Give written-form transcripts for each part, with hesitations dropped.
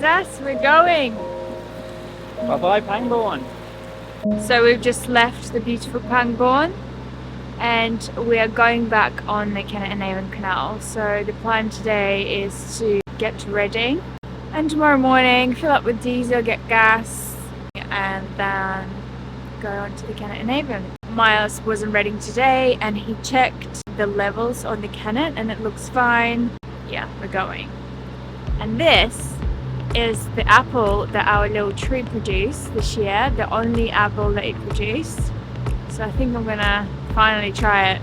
is us, we're going. Bye bye Pangbourne. So we've just left the beautiful Pangbourne and we are going back on the Kennet and Avon Canal. So the plan today is to get to Reading and tomorrow morning fill up with diesel, get gas and then go on to the Kennet and Avon. Miles was in Reading today and he checked the levels on the Kennet and it looks fine. Yeah, we're going. And this is the apple that our little tree produced this year, the only apple that it produced. So I think I'm gonna finally try it.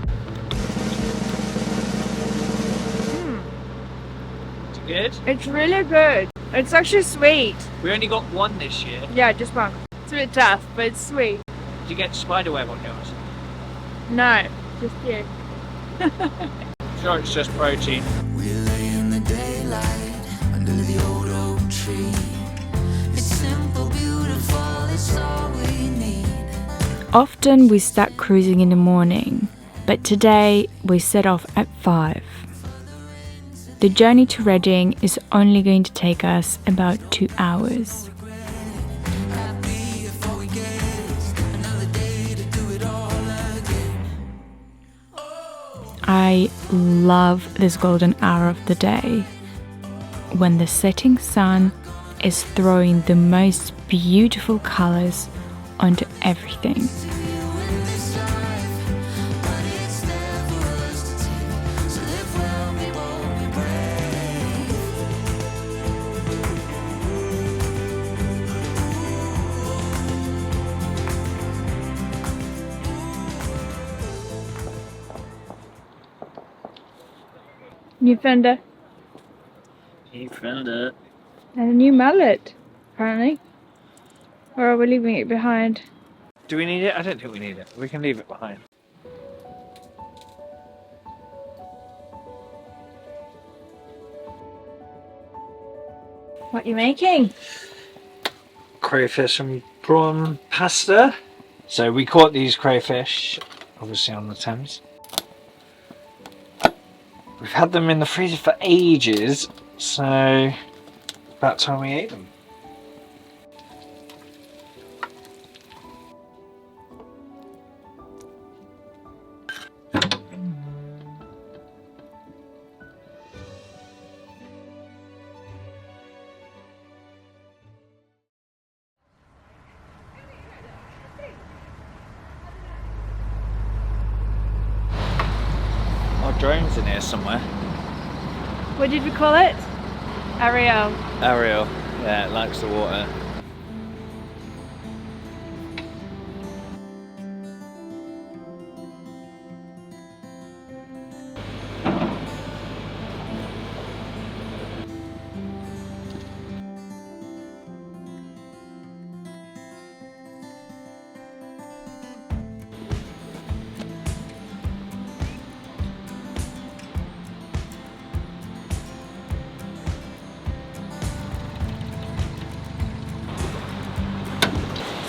Is it good? It's really good. It's actually sweet. We only got one this year. Yeah, just one. It's a bit tough, but it's sweet. Did you get spiderweb on yours? No, just you. Sure, it's just protein. We lay in the daylight under the old oak tree. It's simple, beautiful, it's all we need. Often we start cruising in the morning, but today we set off at 5. The journey to Reading is only going to take us about 2 hours. I love this golden hour of the day when the setting sun is throwing the most beautiful colors onto everything. New fender. You found it. And a new mallet, apparently. Or are we leaving it behind? Do we need it? I don't think we need it. We can leave it behind. What are you making? Crayfish and prawn pasta. So we caught these crayfish, obviously on the Thames. We've had them in the freezer for ages, so about time we ate them. Drones in here somewhere. What did we call it? Ariel. Ariel, yeah, it likes the water.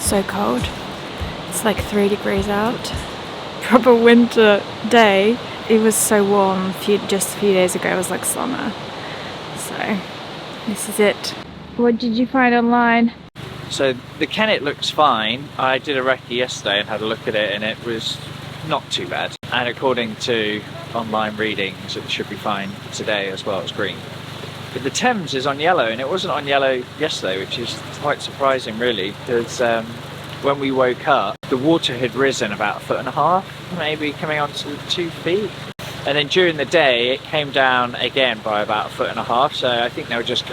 So cold. It's like 3 degrees out. Proper winter day. It was so warm just a few days ago. It was like summer. So this is it. What did you find online? So the Kennet looks fine. I did a recce yesterday and had a look at it and it was not too bad. And according to online readings it should be fine today as well. It's green. But the Thames is on yellow and it wasn't on yellow yesterday, which is quite surprising really, because when we woke up the water had risen about 1.5 feet, maybe coming on to 2 feet, and then during the day it came down again by about 1.5 feet. So I think they were just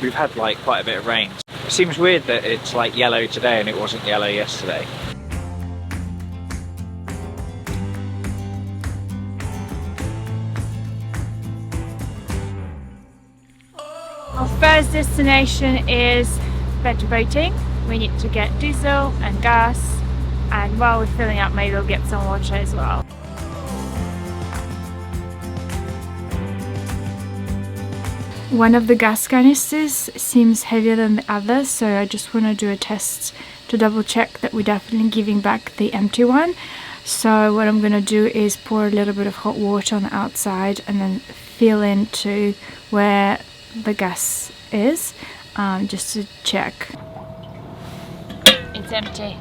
we've had like quite a bit of rain. It seems weird that it's like yellow today and it wasn't yellow yesterday. Our first destination is better boating. We need to get diesel and gas, and while we're filling up maybe we'll get some water as well. One of the gas canisters seems heavier than the other, so I just want to do a test to double check that we're definitely giving back the empty one. So what I'm going to do is pour a little bit of hot water on the outside and then fill into where the gas is, just to check. It's empty.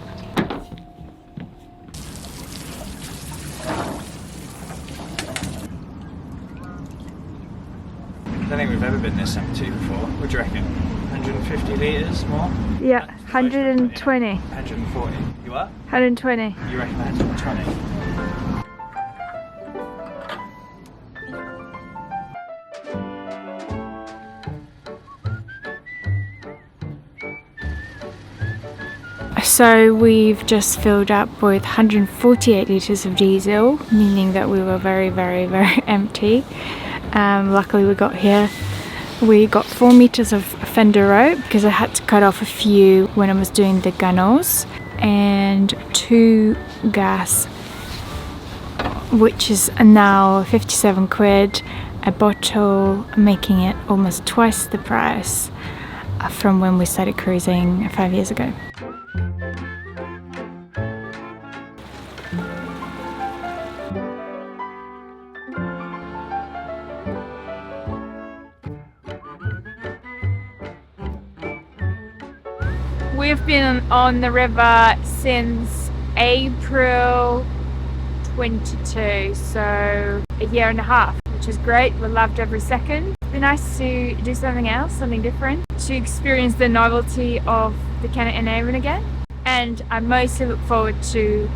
I don't think we've ever been this empty before. What do you reckon? 150 litres more? Yeah, 120. 140. You are? 120. You reckon 120? So we've just filled up with 148 litres of diesel, meaning that we were very, very, very empty. Luckily we got here. We got 4 meters of fender rope because I had to cut off a few when I was doing the gunnels, and 2 gas, which is now 57 quid a bottle, making it almost twice the price from when we started cruising 5 years ago. We've been on the river since April 22, so a year and a half, which is great. We loved every second. It'd be nice to do something else, something different, to experience the novelty of the Kennet and Avon again. And I mostly look forward to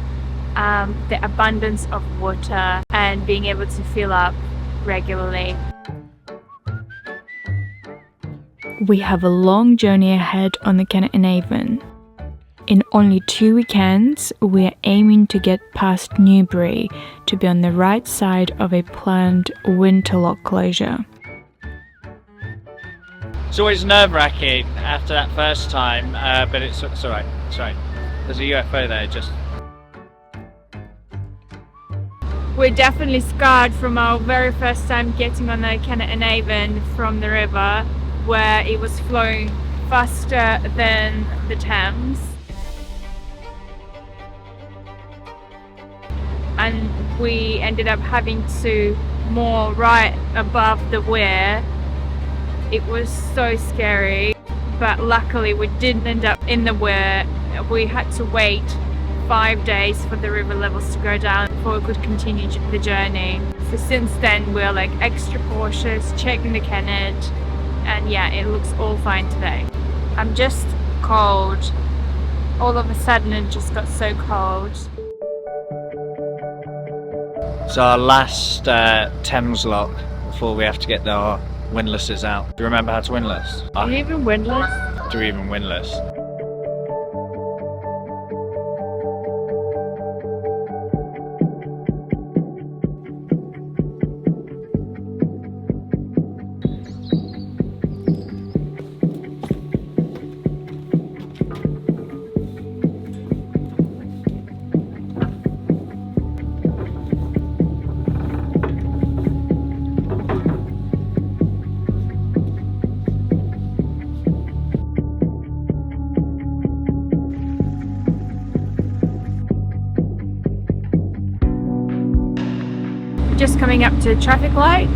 the abundance of water and being able to fill up regularly. We have a long journey ahead on the Kennet and Avon. In only 2 weekends, we are aiming to get past Newbury to be on the right side of a planned winter lock closure. It's always nerve-wracking after that first time, but it's alright, it's alright. There's a UFO there, just... We're definitely scarred from our very first time getting on the Kennet and Avon from the river, where it was flowing faster than the Thames. And we ended up having to moor right above the weir. It was so scary, but luckily we didn't end up in the weir. We had to wait 5 days for the river levels to go down before we could continue the journey. So since then we're like extra cautious, checking the Kennet, and yeah, it looks all fine today. I'm just cold. All of a sudden it just got so cold. It's our last Thames lock before we have to get our windlasses out. Do you remember how to windlass? Do you even windlass? Do we even windlass? Just coming up to a traffic light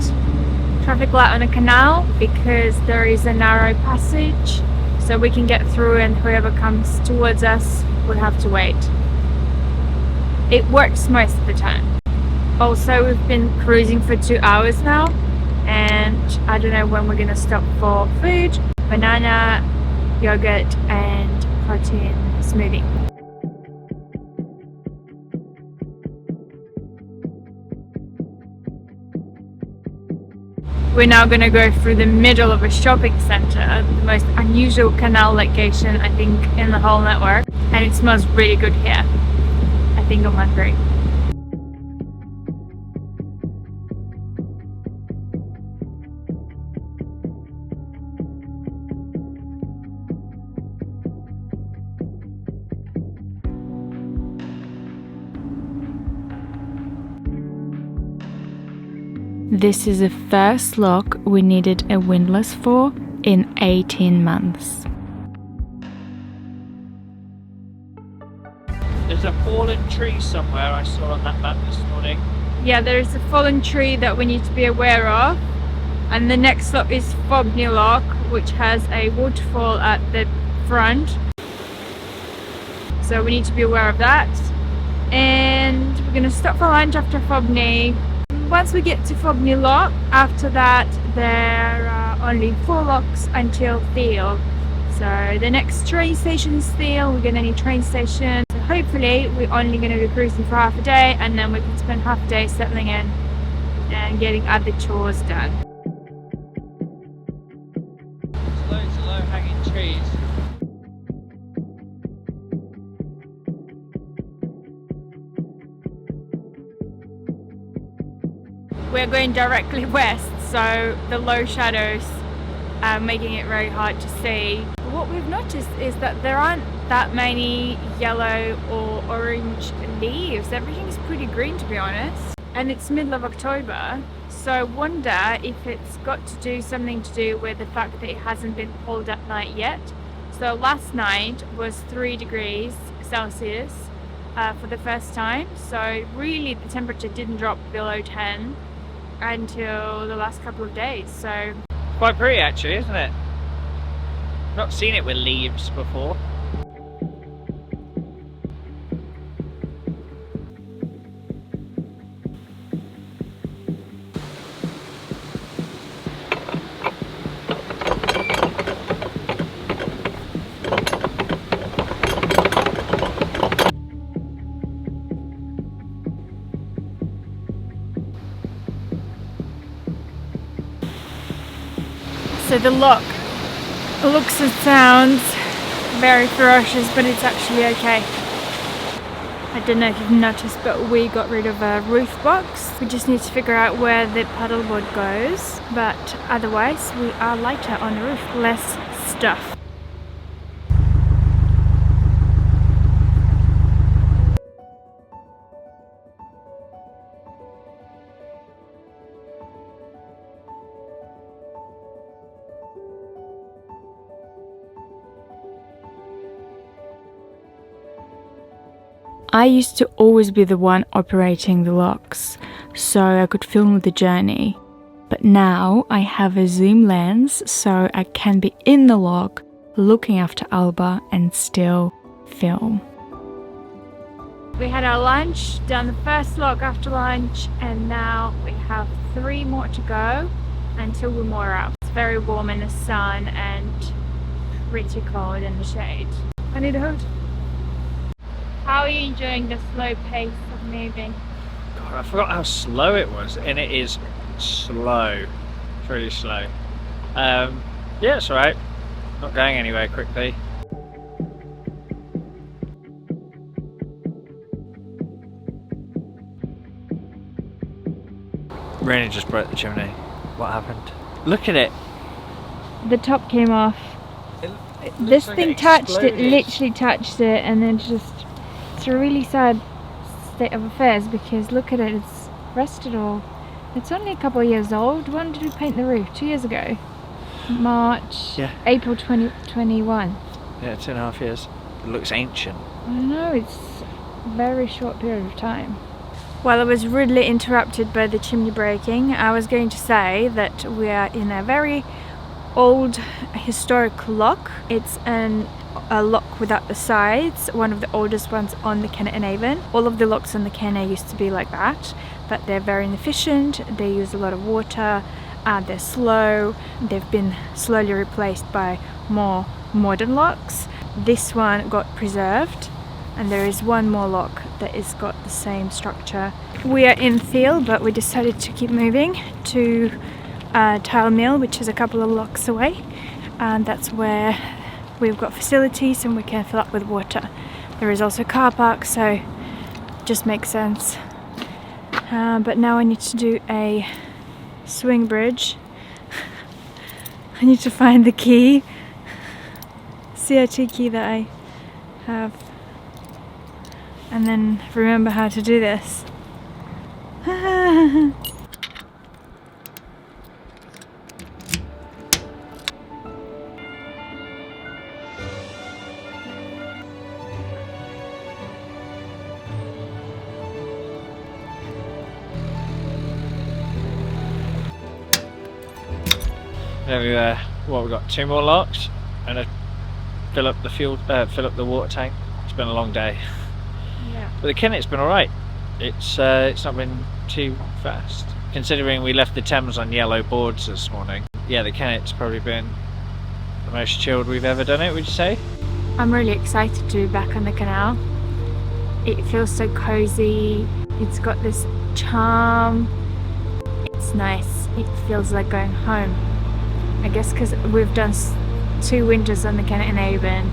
on a canal, because there is a narrow passage so we can get through, and whoever comes towards us would have to wait. It works most of the time. Also, we've been cruising for 2 hours now, and I don't know when we're gonna stop for food. Banana, yogurt and protein smoothie. We're now going to go through the middle of a shopping centre, the most unusual canal location I think in the whole network, and it smells really good here. I think I'm hungry. This is the first lock we needed a windlass for in 18 months. There's a fallen tree somewhere I saw on that map this morning. Yeah, there is a fallen tree that we need to be aware of. And the next lock is Fogney Lock, which has a waterfall at the front. So we need to be aware of that. And we're going to stop for lunch after Fobney. Once we get to Fobney Lock, after that there are only 4 locks until Thiel. So the next train station is Thiel. We're going to need train station. So hopefully we're only going to be cruising for half a day, and then we can spend half a day settling in and getting other chores done. There's loads of low-hanging trees. We're going directly west, so the low shadows are making it very hard to see. What we've noticed is that there aren't that many yellow or orange leaves. Everything's pretty green, to be honest. And it's middle of October, so I wonder if it's got to do something to do with the fact that it hasn't been cold at night yet. So last night was 3 degrees Celsius for the first time, so really the temperature didn't drop below 10 until the last couple of days. So Quite pretty actually, isn't it? Not seen it with leaves before. So the lock looks and sounds very ferocious, but it's actually okay. I don't know if you've noticed, but we got rid of a roof box. We just need to figure out where the paddleboard goes, but otherwise we are lighter on the roof, less stuff. I used to always be the one operating the locks, so I could film the journey. But now I have a zoom lens, so I can be in the lock, looking after Alba and still film. We had our lunch, done the first lock after lunch, and now we have 3 more to go until we're more out. It's very warm in the sun and pretty cold in the shade. I need a hood. How are you enjoying the slow pace of moving? God, I forgot how slow it was, and it is slow. It's really slow. Yeah, it's alright. Not going anywhere quickly. Rainy just broke the chimney. What happened? Look at it. The top came off. This thing touched it, literally touched it, and then just... It's a really sad state of affairs because look at it, it's rusted all. It's only a couple of years old. When did we paint the roof? 2 years ago? March, Yeah. April 2021. Yeah, 2.5 years. It looks ancient. I don't know, it's a very short period of time. Well, I was rudely interrupted by the chimney breaking. I was going to say that we are in a very old historic lock. It's a lock without the sides, one of the oldest ones on the Kennet and Avon. All of the locks on the Kennet used to be like that, but they're very inefficient, they use a lot of water, they're slow, they've been slowly replaced by more modern locks. This one got preserved, and there is one more lock that has got the same structure. We are in Thiel, but we decided to keep moving to Tile Mill, which is a couple of locks away, and that's where we've got facilities and we can fill up with water. There is also a car park, so it just makes sense. But now I need to do a swing bridge. I need to find the key, CRT key that I have, and then remember how to do this. There we were, Well, we've got 2 more locks and a fill up the water tank. It's been a long day. Yeah. But the Kennet's been alright. It's not been too fast. Considering we left the Thames on yellow boards this morning. Yeah, the Kennet's probably been the most chilled we've ever done it, would you say? I'm really excited to be back on the canal. It feels so cozy. It's got this charm. It's nice. It feels like going home. I guess because we've done 2 winters on the Kennet and Avon.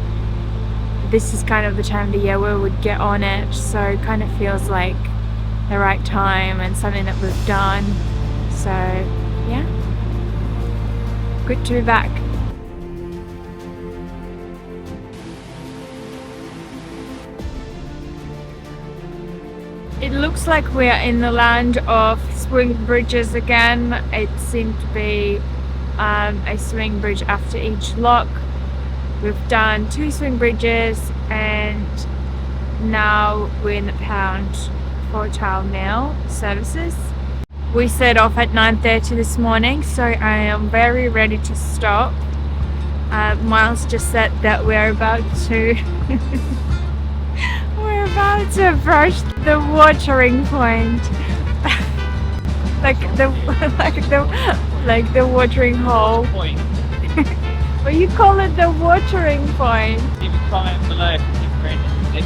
This is kind of the time of the year where we'd get on it, so it kind of feels like the right time and something that we've done. So yeah, good to be back. It looks like we are in the land of swing bridges again. It seemed to be a swing bridge after each lock. We've done 2 swing bridges and now we're in the pound for child meal services. We set off at 9:30 this morning, so I am very ready to stop. Miles just said that we're about to approach the watering point. like the watering hole. Point. Well, you call it the watering point. You can climb below if you bring it.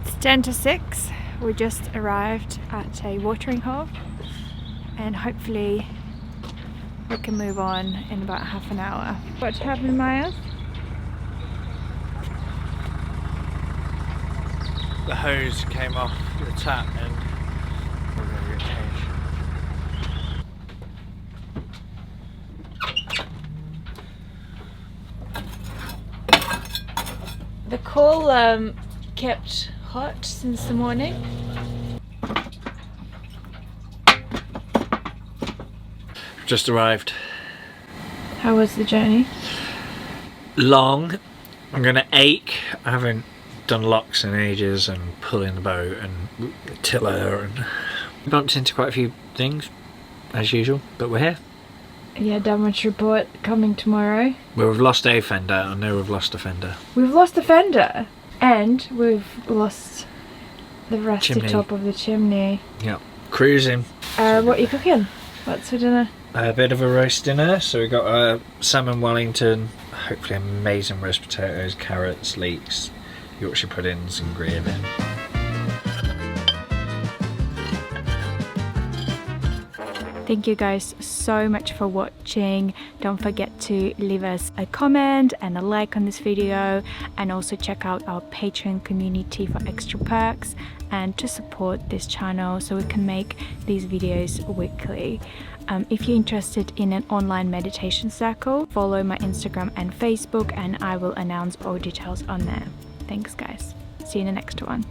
It's 10 to 6. We just arrived at a watering hole and hopefully we can move on in about half an hour. What happened, Miles? The hose came off the tap and we're going to get changed. The coal kept hot since the morning. Just arrived. How was the journey? Long. I'm going to ache. I haven't done locks in ages and pulling the boat and the tiller and bumped into quite a few things as usual, but we're here. Yeah, damage report coming tomorrow. Well, we've lost a fender. I know we've lost a fender. We've lost the fender and we've lost the rusty Chimney. top of the chimney. Yeah. Cruising. What are you cooking? What's for dinner? A bit of a roast dinner. So we got salmon Wellington, hopefully amazing roast potatoes, carrots, leeks, Yorkshire puddings and gravy. Thank you guys so much for watching. Don't forget to leave us a comment and a like on this video, and also check out our Patreon community for extra perks and to support this channel so we can make these videos weekly. If you're interested in an online meditation circle, follow my Instagram and Facebook and I will announce all details on there. Thanks guys. See you in the next one.